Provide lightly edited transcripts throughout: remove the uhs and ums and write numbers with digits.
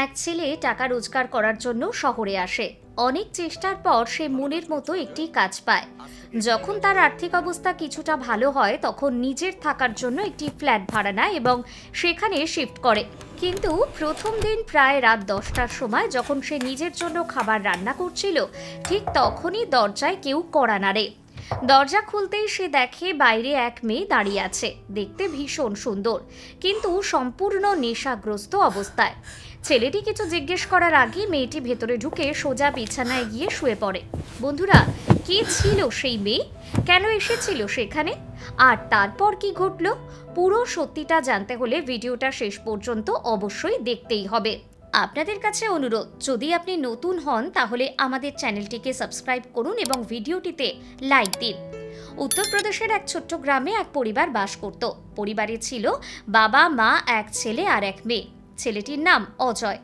এক ছেলে টাকা রোজগার করার জন্য শহরে আসে। অনেক চেষ্টার পর সে মনের মতো একটি কাজ পায়। যখন তার আর্থিক অবস্থা কিছুটা ভালো হয় তখন নিজের থাকার জন্য একটি ফ্ল্যাট ভাড়া নেয় এবং সেখানে শিফট করে। কিন্তু প্রথম দিন প্রায় রাত 10টার সময় যখন সে নিজের জন্য খাবার রান্না করছিল, ঠিক তখনই দরজায় কেউ কড়া নাড়ে। দরজা খুলতেই সে দেখে বাইরে এক মেয়ে দাঁড়িয়ে আছে, দেখতে ভীষণ সুন্দর কিন্তু সম্পূর্ণ নেশাগ্রস্ত অবস্থায়। ছেলেটি কিছু জিজ্ঞেস করার আগে মেয়েটি ভেতরে ঢুকে সোজা বিছানায় গিয়ে শুয়ে পড়ে। বন্ধুরা, কে ছিল সেই মেয়ে, কেন এসেছিল সেখানে, আর তারপর কি ঘটল, পুরো সত্যিটা জানতে হলে ভিডিওটা শেষ পর্যন্ত অবশ্যই দেখতেই হবে। আপনাদের কাছে অনুরোধ, যদি আপনি নতুন হন তাহলে আমাদের চ্যানেলটিকে সাবস্ক্রাইব করুন এবং ভিডিওটিতে লাইক দিন। উত্তরপ্রদেশের এক ছোট্ট গ্রামে এক পরিবার বাস করত। পরিবারে ছিল বাবা, মা, এক ছেলে আর এক মেয়ে। ছেলেটির নাম অজয়।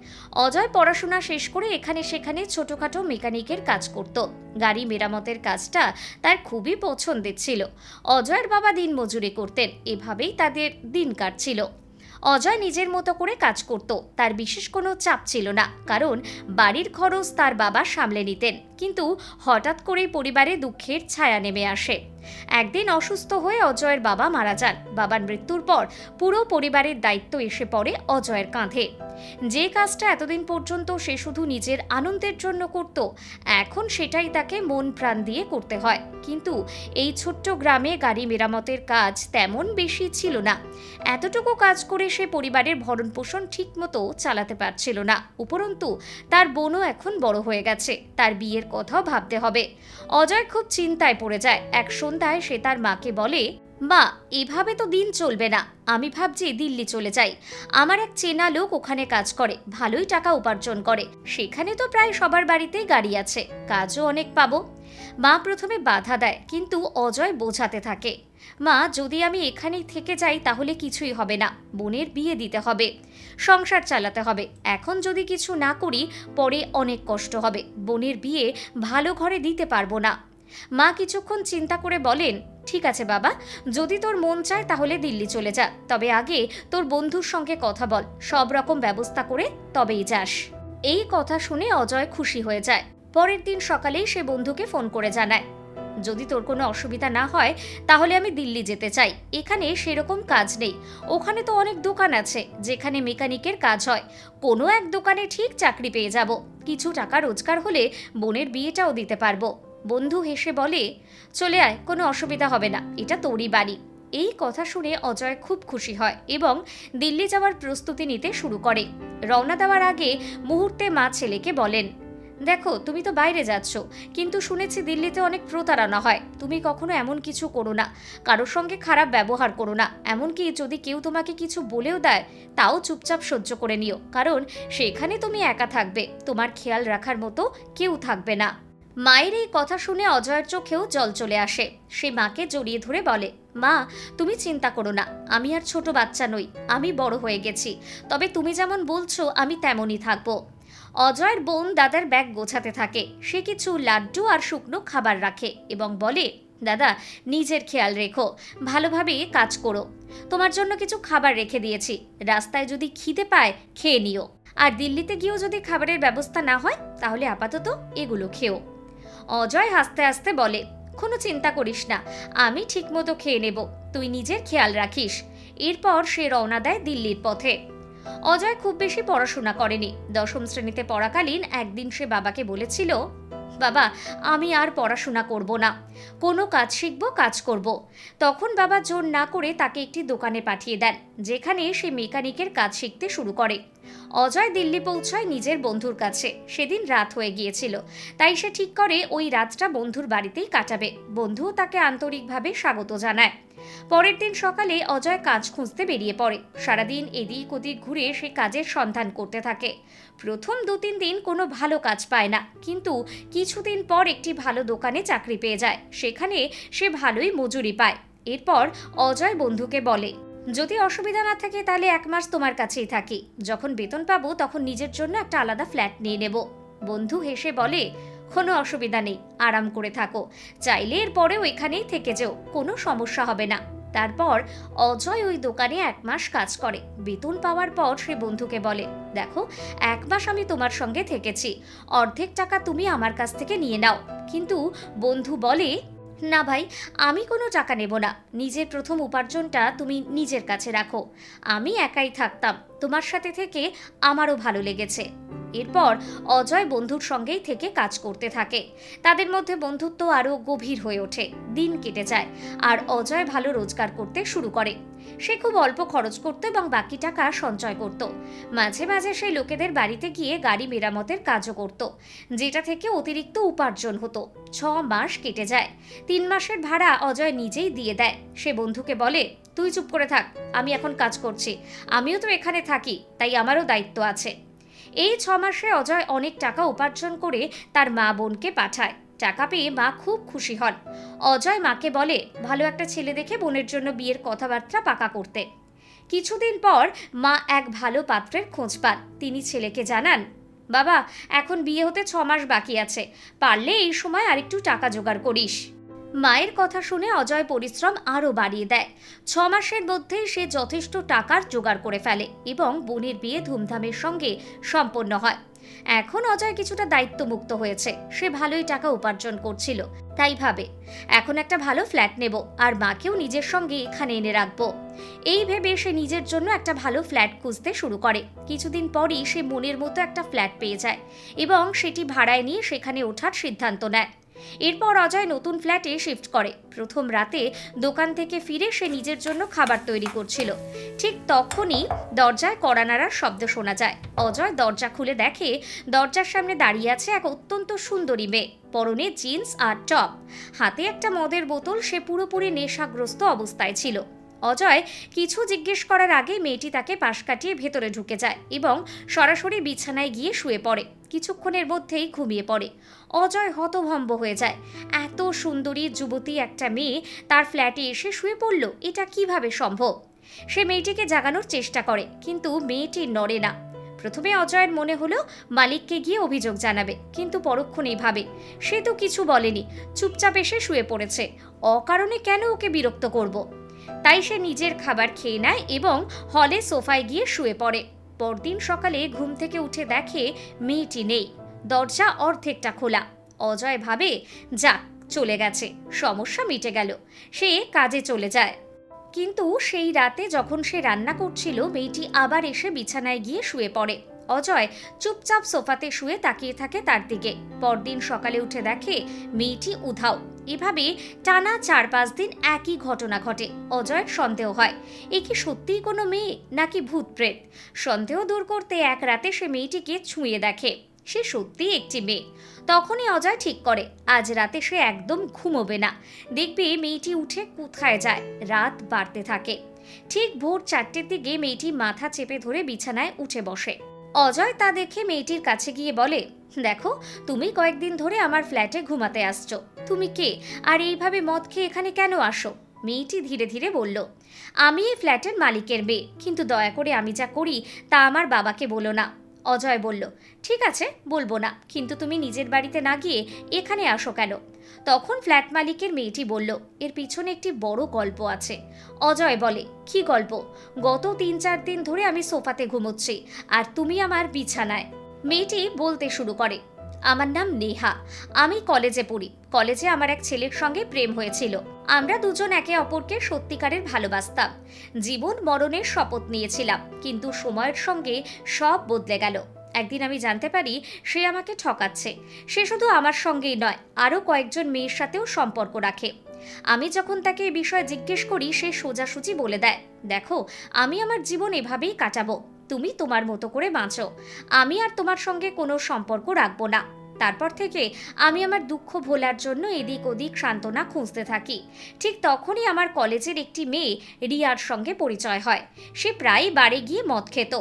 অজয় পড়াশোনা শেষ করে এখানে সেখানে ছোটখাটো মেকানিকের কাজ করত। গাড়ি মেরামতের কাজটা তার খুবই পছন্দের ছিল। অজয়ের বাবা দিনমজুরি করতেন, এভাবেই তাদের দিন কাটছিল। অজয় নিজের মতো করে কাজ করত, তার বিশেষ কোনো চাপ ছিল না, কারণ বাড়ির খরচ তার বাবা সামলে নিতেন। কিন্তু হঠাৎ করেই পরিবারে দুঃখের ছায়া নেমে আসে। একদিন অসুস্থ হয়ে অজয়ের বাবা মারা যান। বাবার মৃত্যুর পর পুরো পরিবারের দায়িত্ব এসে পড়ে অজয়ের কাঁধে। যে কাজটা এতদিন পর্যন্ত সে শুধু নিজের আনন্দের জন্য করত, এখন সেটাই তাকে মন প্রাণ দিয়ে করতে হয়। কিন্তু এই ছোট্ট গ্রামে গাড়ি মেরামতের কাজ তেমন বেশি ছিল না। এতটুকু কাজ করে সে পরিবারের ভরণ পোষণ ঠিক মতো চালাতে পারছিল না। উপরন্তু তার বোনও এখন বড় হয়ে গেছে, তার বিয়ের কথাও ভাবতে হবে। অজয় খুব চিন্তায় পড়ে যায়। এক সন্ধ্যায় সে তার মাকে বলে, মা, এভাবে তো দিন চলবে না, আমি ভাবছি দিল্লি চলে যাই। আমার এক চেনা লোক ওখানে কাজ করে, ভালোই টাকা উপার্জন করে। সেখানে তো প্রায় সবার বাড়িতেই গাড়ি আছে, কাজও অনেক পাবো। মা প্রথমে বাধা দেয়, কিন্তু অজয় বোঝাতে থাকে, মা, যদি আমি এখানেই থেকে যাই তাহলে কিছুই হবে না, বোনের বিয়ে দিতে হবে, সংসার চালাতে হবে। এখন যদি কিছু না করি পরে অনেক কষ্ট হবে, বোনের বিয়ে ভালো ঘরে দিতে পারবো না। মা কিছুক্ষণ চিন্তা করে বলেন, ঠিক আছে বাবা, যদি তোর মন চায় তাহলে দিল্লি চলে যা, তবে আগে তোর বন্ধুর সঙ্গে কথা বল, সব রকম ব্যবস্থা করে তবেই যাস। এই কথা শুনে অজয় খুশি হয়ে যায়। পরের দিন সকালেই সে বন্ধুকে ফোন করে জানায়, যদি তোর কোনো অসুবিধা না হয় তাহলে আমি দিল্লি যেতে চাই। এখানে সেরকম কাজ নেই, ওখানে তো অনেক দোকান আছে যেখানে মেকানিকের কাজ হয়, কোনো এক দোকানে ঠিক চাকরি পেয়ে যাব, কিছু টাকা রোজগার হলে বোনের বিয়েটাও দিতে পারবো। বন্ধু হেসে বলে, চলে আয়, কোনো অসুবিধা হবে না, এটা তোরই বাড়ি। এই কথা শুনে অজয় খুব খুশি হয় এবং দিল্লি যাওয়ার প্রস্তুতি নিতে শুরু করে। রওনা দেওয়ার আগে মুহূর্তে মা ছেলেকে বলেন, দেখো, তুমি তো বাইরে যাচ্ছ, কিন্তু শুনেছি দিল্লিতে অনেক প্রতারণা হয়, তুমি কখনো এমন কিছু করো না, কারোর সঙ্গে খারাপ ব্যবহার করো না। এমনকি যদি কেউ তোমাকে কিছু বলেও দেয় তাও চুপচাপ সহ্য করে নিও, কারণ সেখানে তুমি একা থাকবে, তোমার খেয়াল রাখার মতো কেউ থাকবে না। মায়ের এই কথা শুনে অজয়ের চোখেও জল চলে আসে। সে মাকে জড়িয়ে ধরে বলে, মা, তুমি চিন্তা করো না, আমি আর ছোট বাচ্চা নই, আমি বড় হয়ে গেছি, তবে তুমি যেমন বলছো আমি তেমনই থাকবো। অজয়ের বোন দাদার ব্যাগ গোছাতে থাকে। সে কিছু লাড্ডু আর শুকনো খাবার রাখে এবং বলে, দাদা, নিজের খেয়াল রেখো, ভালোভাবে কাজ করো, তোমার জন্য কিছু খাবার রেখে দিয়েছি, রাস্তায় যদি খিদে পায় খেয়ে নিও, আর দিল্লিতে গিয়েও যদি খাবারের ব্যবস্থা না হয় তাহলে আপাতত এগুলো খেও। অজয় হাসতে হাসতে বলে, কোনো চিন্তা করিস না, আমি ঠিকমতো খেয়ে নেব, তুই নিজের খেয়াল রাখিস। এরপর সে রওনা দেয় দিল্লির পথে। অজয় খুব বেশি পড়াশোনা করেনি। 10ম শ্রেণীতে পড়াকালীন একদিন সে বাবাকে বলেছিল, বাবা, আমি আর পড়াশোনা করব না, কোনো কাজ শিখবো, কাজ করব। তখন বাবা জোর না করে তাকে একটি দোকানে পাঠিয়ে দেন, যেখানে সে মেকানিকের কাজ শিখতে শুরু করে। অজয় দিল্লি পৌঁছায় নিজের বন্ধুর কাছে। সেদিন রাত হয়ে গিয়েছিল, তাই সে ঠিক করে ওই রাতটা বন্ধুর বাড়িতেই কাটাবে। বন্ধুও তাকে আন্তরিকভাবে স্বাগত জানায়। পরের দিন সকালে অজয় কাজ খুঁজতে বেরিয়ে পড়ে। সারাদিন এদিক ওদিক ঘুরে সে কাজের সন্ধান করতে থাকে। প্রথম 2-3 দিন কোনো ভালো কাজ পায় না, কিন্তু কিছুদিন পর একটি ভালো দোকানে চাকরি পেয়ে যায়। সেখানে সে ভালোই মজুরি পায়। এরপর অজয় বন্ধুকে বলে, যদি অসুবিধা না থাকে তাহলে 1 মাস তোমার কাছেই থাকি, যখন বেতন পাবো তখন নিজের জন্য একটা আলাদা ফ্ল্যাট নিয়ে নেব। বন্ধু হেসে বলে, কোনো অসুবিধা নেই, আরাম করে থাকো, চাইলে এর পরেও এখানেই থেকে যেও, কোনো সমস্যা হবে না। তারপর অজয় ওই দোকানে 1 মাস কাজ করে। বেতন পাওয়ার পর সে বন্ধুকে বলে, দেখো 1 মাস আমি তোমার সঙ্গে থেকেছি, অর্ধেক টাকা তুমি আমার কাছ থেকে নিয়ে নাও। কিন্তু বন্ধু বলে, না ভাই, আমি কোনো টাকা নেব না, নিজের প্রথম উপার্জনটা তুমি নিজের কাছে রাখো। আমি একাই থাকতাম, তোমার সাথে থেকে আমারও ভালো লেগেছে। এরপর অজয় বন্ধুর সঙ্গেই থেকে কাজ করতে থাকে। তাদের মধ্যে বন্ধুত্ব আরও গভীর হয়ে ওঠে। দিন কেটে যায় আর অজয় ভালো রোজগার করতে শুরু করে। সে খুব অল্প খরচ করত এবং বাকি টাকা সঞ্চয় করত। মাঝে মাঝে সে লোকেদের বাড়িতে গিয়ে গাড়ি মেরামতের কাজও করত, যেটা থেকে অতিরিক্ত উপার্জন হতো। 6 মাস কেটে যায়। 3 মাসের ভাড়া অজয় নিজেই দিয়ে দেয়। সে বন্ধুকে বলে, তুই চুপ করে থাক, আমি এখন কাজ করছি, আমিও তো এখানে থাকি, তাই আমারও দায়িত্ব আছে। এই 6 মাসে অজয় অনেক টাকা উপার্জন করে তার মা বোনকে পাঠায়। টাকা পেয়ে মা খুব খুশি হন। অজয় মাকে বলে ভালো একটা ছেলে দেখে বোনের জন্য বিয়ের কথাবার্তা পাকা করতে। কিছুদিন পর মা এক ভালো পাত্রের খোঁজ পান। তিনি ছেলেকে জানান, বাবা, এখন বিয়ে হতে 6 মাস বাকি আছে, পারলে এই সময় আরেকটু টাকা জোগাড় করিস। মায়ের কথা শুনে অজয় পরিশ্রম আরও বাড়িয়ে দেয়। 6 মাসের মধ্যেই সে যথেষ্ট টাকার জোগাড় করে ফেলে এবং বোনের বিয়ে ধুমধামের সঙ্গে সম্পন্ন হয়। এখন অজয় কিছুটা দায়িত্বমুক্ত হয়েছে, সে ভালোই টাকা উপার্জন করছিল। তাই ভাবে, এখন একটা ভালো ফ্ল্যাট নেব আর মাকেও নিজের সঙ্গে এখানে এনে রাখবো। এই ভেবে সে নিজের জন্য একটা ভালো ফ্ল্যাট খুঁজতে শুরু করে। কিছুদিন পরই সে মনের মতো একটা ফ্ল্যাট পেয়ে যায় এবং সেটি ভাড়ায় নিয়ে সেখানে ওঠার সিদ্ধান্ত নেয়। এরপর অজয় নতুন ফ্ল্যাটে শিফট করে। প্রথম রাতে দোকান থেকে ফিরে সে নিজের জন্য খাবার তৈরি করছিল। ঠিক তখনই দরজায় কড়া নাড়ার শব্দ শোনা যায়। অজয় দরজা খুলে দেখে দরজার সামনে দাঁড়িয়ে আছে এক অত্যন্ত সুন্দরী মেয়ে, পরনে জিন্স আর টপ, হাতে একটা মদের বোতল। সে পুরোপুরি নেশাগ্রস্ত অবস্থায় ছিল। অজয় কিছু জিজ্ঞেস করার আগে মেয়েটি তাকে পাশ কাটিয়ে ভেতরে ঢুকে যায় এবং সরাসরি বিছানায় গিয়ে শুয়ে পড়ে। কিছুক্ষণের মধ্যেই ঘুমিয়ে পড়ে। অজয় হতভম্ব হয়ে যায়। এত সুন্দরী যুবতী একটা মেয়ে তার ফ্ল্যাটে এসে শুয়ে পড়ল, এটা কিভাবে সম্ভব? সে মেয়েটিকে জাগানোর চেষ্টা করে, কিন্তু মেয়েটি নড়ে না। প্রথমে অজয়ের মনে হলো মালিককে গিয়ে অভিযোগ জানাবে, কিন্তু পরক্ষণেই ভাবে সে তো কিছু বলেনি, চুপচাপ এসে শুয়ে পড়েছে, অকারণে কেন ওকে বিরক্ত করব। তাই সে নিজের খাবার খেয়ে নেয় এবং হলে সোফায় গিয়ে শুয়ে পড়ে। পরদিন সকালে ঘুম থেকে উঠে দেখে মেয়েটি নেই, দরজা অর্ধেকটা খোলা। অজয় ভাবে, যাক, চলে গেছে, সমস্যা মিটে গেল। সে কাজে চলে যায়। কিন্তু সেই রাতে যখন সে রান্না করছিল, মেয়েটি আবার এসে বিছানায় গিয়ে শুয়ে পড়ে। অজয় চুপচাপ সোফাতে শুয়ে তাকিয়ে থাকে তার দিকে। পরদিন সকালে উঠে দেখে মেয়েটি উধাও। এভাবে টানা 4-5 দিন একই ঘটনা ঘটে। অজয়ের সন্দেহ হয়, এ কি সত্যিই কোনো মেয়ে নাকি ভূত প্রেত। সন্দেহ দূর করতে এক রাতে সে মেয়েটিকে ছুঁয়ে দেখে সে সত্যিই একটি মেয়ে। তখনই অজয় ঠিক করে আজ রাতে সে একদম ঘুমোবে না, দেখবে মেয়েটি উঠে কোথায় যায়। রাত বাড়তে থাকে। ঠিক ভোর 4টের দিকে মেয়েটি মাথা চেপে ধরে বিছানায় উঠে বসে। অজয় তা দেখে মেয়েটির কাছে গিয়ে বলে, দেখো, তুমি কয়েকদিন ধরে আমার ফ্ল্যাটে ঘুমাতে আসছো, তুমি কে আর এইভাবে মদ খেয়ে এখানে কেন আসো? মেয়েটি ধীরে ধীরে বলল, আমি এই ফ্ল্যাটের মালিকের মেয়ে, কিন্তু দয়া করে আমি যা করি তা আমার বাবাকে বলো না। অজয় বলল, ঠিক আছে, বলবো না, কিন্তু তুমি নিজের বাড়িতে না গিয়ে এখানে আসো কেন? তখন ফ্ল্যাট মালিকের মেয়েটি বলল, এর পিছনে একটি বড় গল্প আছে। অজয় বলে, কি গল্প? গত 3-4 দিন ধরে আমি সোফাতে ঘুমোচ্ছি আর তুমি আমার বিছানায়। মেয়েটি বলতে শুরু করে, আমার নাম নেহা, আমি কলেজে পড়ি। কলেজে আমার এক ছেলের সঙ্গে প্রেম হয়েছিল। আমরা দুজন একে অপরকে সত্যিকারের ভালোবাসতাম। জীবন মরণের শপথ নিয়েছিলাম, কিন্তু সময়ের সঙ্গে সব বদলে গেল। একদিন আমি জানতে পারি সে আমাকে ঠকাচ্ছে। সে শুধু আমার সঙ্গেই নয়, আরও কয়েকজন মেয়ের সাথেও সম্পর্ক রাখে। আমি যখন তাকে এই বিষয়ে জিজ্ঞেস করি, সে সোজাসুজি বলে দেয়, দেখো, আমি আমার জীবন এভাবেই কাটাবো, তুমি তোমার মতো করে বাঁচো, আমি আর তোমার সঙ্গে কোনো সম্পর্ক রাখবো না। তারপর থেকে আমি আমার দুঃখ ভোলার জন্য এদিক ওদিক সান্ত্বনা খুঁজতে থাকি। ঠিক তখনই আমার কলেজের একটি মেয়ে রিয়ার সঙ্গে পরিচয় হয়। সে প্রায় বারে গিয়ে মদ খেত।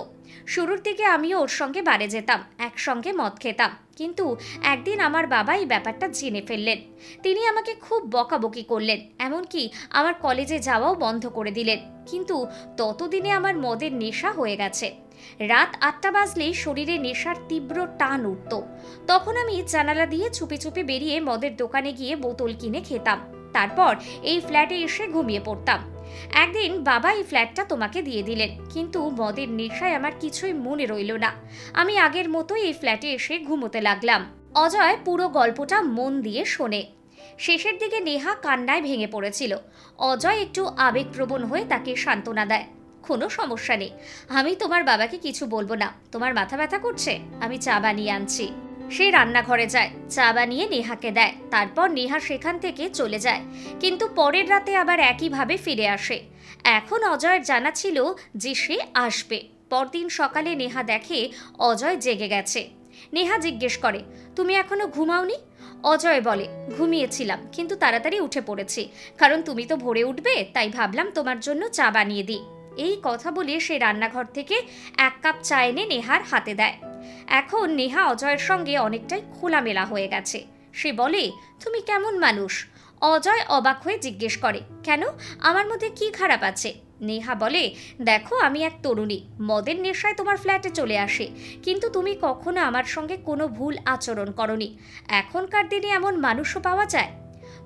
শুরুর দিকে আমিও ওর সঙ্গে বারে যেতাম, একসঙ্গে মদ খেতাম। কিন্তু একদিন আমার বাবা এই ব্যাপারটা জেনে ফেললেন। তিনি আমাকে খুব বকাবকি করলেন, এমনকি আমার কলেজে যাওয়াও বন্ধ করে দিলেন। কিন্তু ততদিনে আমার মদের নেশা হয়ে গেছে। রাত 8টা বাজলেই শরীরে নেশার তীব্র টান উঠত। তখন আমি জানালা দিয়ে চুপি চুপি বেরিয়ে মদের দোকানে গিয়ে বোতল কিনে খেতাম। তারপর এই ফ্ল্যাটে এসে ঘুমিয়ে পড়তাম। একদিন বাবা এই ফ্ল্যাটটা তোমাকে দিয়ে দিলেন, কিন্তু মদের নেশায় আমার কিছুই মনে রইল না। আমি আগের মতোই এই ফ্ল্যাটে এসে ঘুমোতে লাগলাম। অজয় পুরো গল্পটা মন দিয়ে শোনে। শেষের দিকে নেহা কান্নায় ভেঙে পড়েছিল। অজয় একটু আবেগপ্রবণ হয়ে তাকে সান্ত্বনা দেয়। কোনো সমস্যা নেই, আমি তোমার বাবাকে কিছু বলবো না। তোমার মাথা ব্যথা করছে, আমি চা বানিয়ে আনছি। সে রান্নাঘরে যায়, চা বানিয়ে নেহাকে দেয়। তারপর নেহা সেখান থেকে চলে যায়, কিন্তু পরের রাতে আবার একইভাবে ফিরে আসে। এখন অজয়ের জানা ছিল যে সে আসবে। পরদিন সকালে নেহা দেখে অজয় জেগে গেছে। নেহা জিজ্ঞেস করে, তুমি এখনো ঘুমাওনি? অজয় বলে, ঘুমিয়েছিলাম, কিন্তু তাড়াতাড়ি উঠে পড়েছি, কারণ তুমি তো ভোরে উঠবে, তাই ভাবলাম তোমার জন্য চা বানিয়ে দিই। এই কথা বলে সে রান্নাঘর থেকে 1 কাপ চা এনে নেহার হাতে দেয়। এখন নেহা অজয়ের সঙ্গে অনেকটাই খোলামেলা হয়ে গেছে। সে বলে, তুমি কেমন মানুষ? অজয় অবাক হয়ে জিজ্ঞেস করে, কেন, আমার মধ্যে কি খারাপ আছে? নেহা বলে, দেখো, আমি এক তরুণী, মদের নেশায় তোমার ফ্ল্যাটে চলে আসে, কিন্তু তুমি কখনো আমার সঙ্গে কোনো ভুল আচরণ করনি। এখনকার দিনে এমন মানুষও পাওয়া যায়।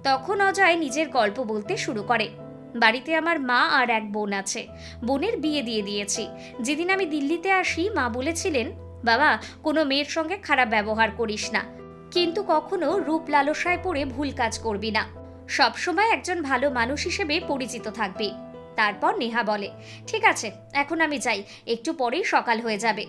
তখন অজয় নিজের গল্প বলতে শুরু করে। বাড়িতে আমার মা আর এক বোন আছে। বোনের বিয়ে দিয়ে দিয়েছি। যেদিন আমি দিল্লিতে আসি, মা বলেছিলেন, বাবা, কোনো মেয়ের সঙ্গে খারাপ ব্যবহার করিস না, কিন্তু কখনো রূপ লালসায় পড়ে ভুল কাজ করবি না। সবসময় একজন ভালো মানুষ হিসেবে পরিচিত থাকবি। তারপর নেহা বলে, ঠিক আছে, এখন আমি যাই, একটু পরেই সকাল হয়ে যাবে।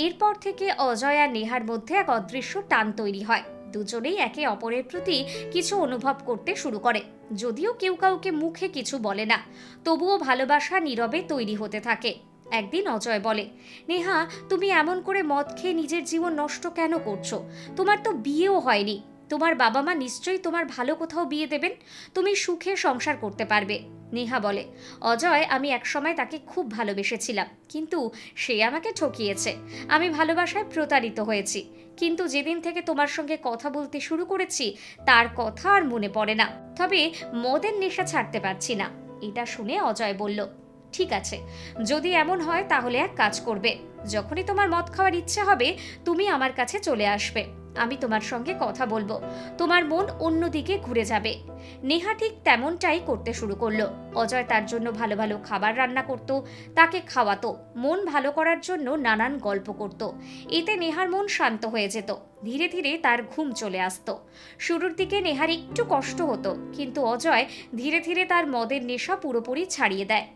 এরপর থেকে অজয় আর নেহার মধ্যে এক অদৃশ্য টান তৈরি হয়। দুজনেই একে অপরের প্রতি কিছু অনুভব করতে শুরু করে। যদিও কেউ কাউকে মুখে কিছু বলে না, তবুও ভালোবাসা নীরবে তৈরি হতে থাকে। একদিন অজয় বলে, নেহা, তুমি এমন করে মদ খেয়ে নিজের জীবন নষ্ট কেন করছো? তোমার তো বিয়েও হয়নি। তোমার বাবা মা নিশ্চয়ই তোমার ভালো কোথাও বিয়ে দেবেন, তুমি সুখে সংসার করতে পারবে। নেহা বলে, অজয়, আমি একসময় তাকে খুব ভালোবেসেছিলাম, কিন্তু সে আমাকে ঠকিয়েছে। আমি ভালোবাসায় প্রতারিত হয়েছি, কিন্তু যেদিন থেকে তোমার সঙ্গে কথা বলতে শুরু করেছি, তার কথা আর মনে পড়ে না। তবে মদের নেশা ছাড়তে পারছি না। এটা শুনে অজয় বলল, ঠিক আছে, যদি এমন হয় তাহলে এক কাজ করবে, যখনই তোমার মদ খাওয়ার ইচ্ছে হবে তুমি আমার কাছে চলে আসবে, আমি তোমার সঙ্গে কথা বলবো, তোমার মন অন্যদিকে ঘুরে যাবে। নেহা ঠিক তেমনটাই করতে শুরু করলো। অজয় তার জন্য ভালো ভালো খাবার রান্না করত, তাকে খাওয়াতো, মন ভালো করার জন্য নানান গল্প করত। এতে নেহার মন শান্ত হয়ে যেত। ধীরে ধীরে তার ঘুম চলে আসতো। শুরুর দিকে নেহার একটু কষ্ট হতো, কিন্তু অজয় ধীরে ধীরে তার মদের নেশা পুরোপুরি ছাড়িয়ে দেয়।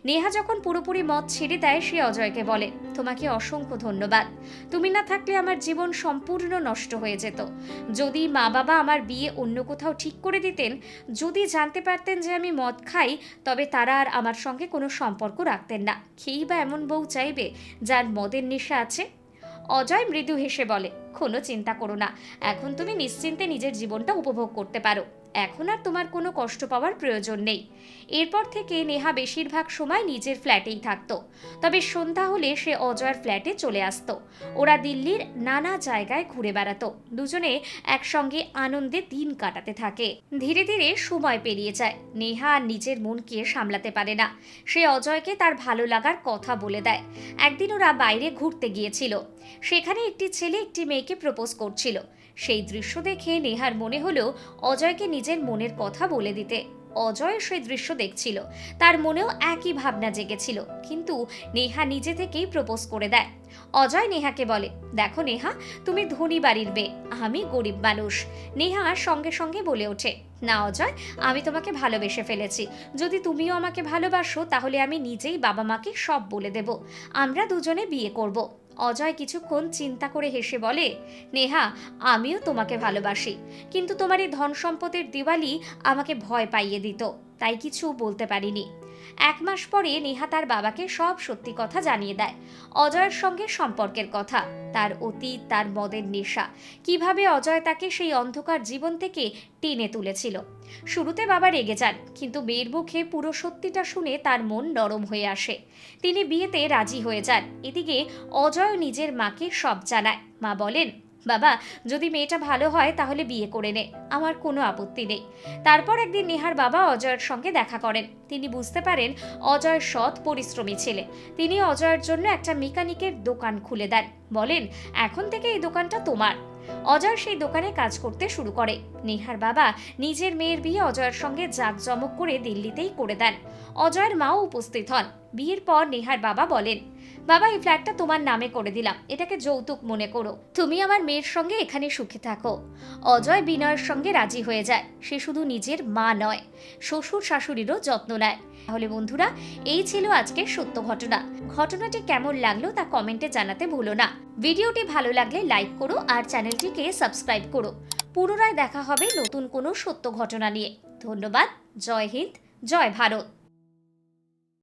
নেহা যখন পুরোপুরি মদ ছেড়ে দেয়, সে অজয়কে বলে, তোমাকে অসংখ্য ধন্যবাদ। তুমি না থাকলে আমার জীবন সম্পূর্ণ নষ্ট হয়ে যেত। যদি মা বাবা আমার বিয়ে অন্য কোথাও ঠিক করে দিতেন, যদি জানতে পারতেন যে আমি মদ খাই, তবে তারা আর আমার সঙ্গে কোনো সম্পর্ক রাখতেন না। খেই বা এমন বউ চাইবে যার মদের নেশা আছে? অজয় মৃদু হেসে বলে, কোনো চিন্তা করো না, এখন তুমি নিশ্চিন্তে নিজের জীবনটা উপভোগ করতে পারো। এখন আর তোমার কোনো কষ্ট পাওয়ার প্রয়োজন নেই। এরপর থেকে নেহা বেশিরভাগ সময় নিজের ফ্ল্যাটেই থাকতো, তবে সন্ধ্যা হলে সে অজয়ের ফ্ল্যাটে চলে আসতো। ওরা দিল্লির নানা জায়গায় ঘুরে বেড়াতো। দুজনে একসঙ্গে আনন্দে দিন কাটাতে থাকে। ধীরে ধীরে সময় পেরিয়ে যায়। নেহা আর নিজের মনকে সামলাতে পারে না। সে অজয়কে তার ভালো লাগার কথা বলে দেয়। একদিন ওরা বাইরে ঘুরতে গিয়েছিল। সেখানে একটি ছেলে একটি মেয়েকে প্রপোজ করছিল। সেই দৃশ্য দেখে নেহার মনে হলো অজয়কে নিজের মনের কথা বলে দিতে। অজয় সেই দৃশ্য দেখছিল, তার মনেও একই ভাবনা জেগেছিল, কিন্তু নেহা নিজে থেকেই প্রপোজ করে দেয়। অজয় নেহাকে বলে, দেখো নেহা, তুমি ধনী বাড়ির মেয়ে, আমি গরিব মানুষ। নেহা সঙ্গে সঙ্গে বলে ওঠে, না অজয়, আমি তোমাকে ভালোবেসে ফেলেছি। যদি তুমিও আমাকে ভালোবাসো, তাহলে আমি নিজেই বাবা মাকে সব বলে দেব, আমরা দুজনে বিয়ে করব। অজয় কিছুক্ষণ চিন্তা করে হেসে বলে, নেহা, আমিও তোমাকে ভালোবাসি, কিন্তু তোমার এই ধন সম্পদের দিওয়ালি আমাকে ভয় পাইয়ে দিত, তাই কিছু বলতে পারিনি। 1 মাস পরে নেহা তার বাবাকে সব সত্যি কথা জানিয়ে দেয়। অজয়ের সঙ্গে সম্পর্কের কথা, তার অতীত, তার মদের নেশা, কিভাবে অজয় তাকে সেই অন্ধকার জীবন থেকে টেনে তুলেছিল। শুরুতে বাবা রেগে যান, কিন্তু মেয়ের মুখে পুরো সত্যিটা শুনে তার মন নরম হয়ে আসে। তিনি বিয়েতে রাজি হয়ে যান। এদিকে অজয় নিজের মাকে সব জানায়। মা বলেন, বাবা, যদি মেয়েটা ভালো হয় তাহলে বিয়ে করে নে, আমার কোনো আপত্তি নেই। তারপর একদিন নেহার বাবা অজয়ের সঙ্গে দেখা করেন। তিনি বুঝতে পারেন অজয় সৎ পরিশ্রমী ছেলে। তিনি অজয়ের জন্য একটা মেকানিকের দোকান খুলে দেন। বলেন, এখন থেকে এই দোকানটা তোমার। অজয় সেই দোকানে কাজ করতে শুরু করে। নেহার বাবা নিজের মেয়ের বিয়ে অজয়ের সঙ্গে জাঁকজমক করে দিল্লিতেই করে দেন। অজয়ের মাও উপস্থিত হন। বিয়ের পর নেহার বাবা বলেন, বাবা এই ফ্ল্যাটটা তোমার নামে করে দিলাম, এটাকে যৌতুক মনে করো, তুমি আমার মেয়ের সঙ্গে এখানে সুখে থাকো। অজয় বিনয়ের সঙ্গে রাজি হয়ে যায়। সে শুধু নিজের মা নয়, শ্বশুর শাশুড়িরও যত্ন নেয়। তাহলে বন্ধুরা, এই ছিল আজকের সত্য ঘটনা। ঘটনাটি কেমন লাগলো তা কমেন্টে জানাতে ভুলো না। ভিডিওটি ভালো লাগলে লাইক করো আর চ্যানেলটিকে সাবস্ক্রাইব করো। পুনরায় দেখা হবে নতুন কোনো সত্য ঘটনা নিয়ে। ধন্যবাদ। জয় হিন্দ, জয় ভারত।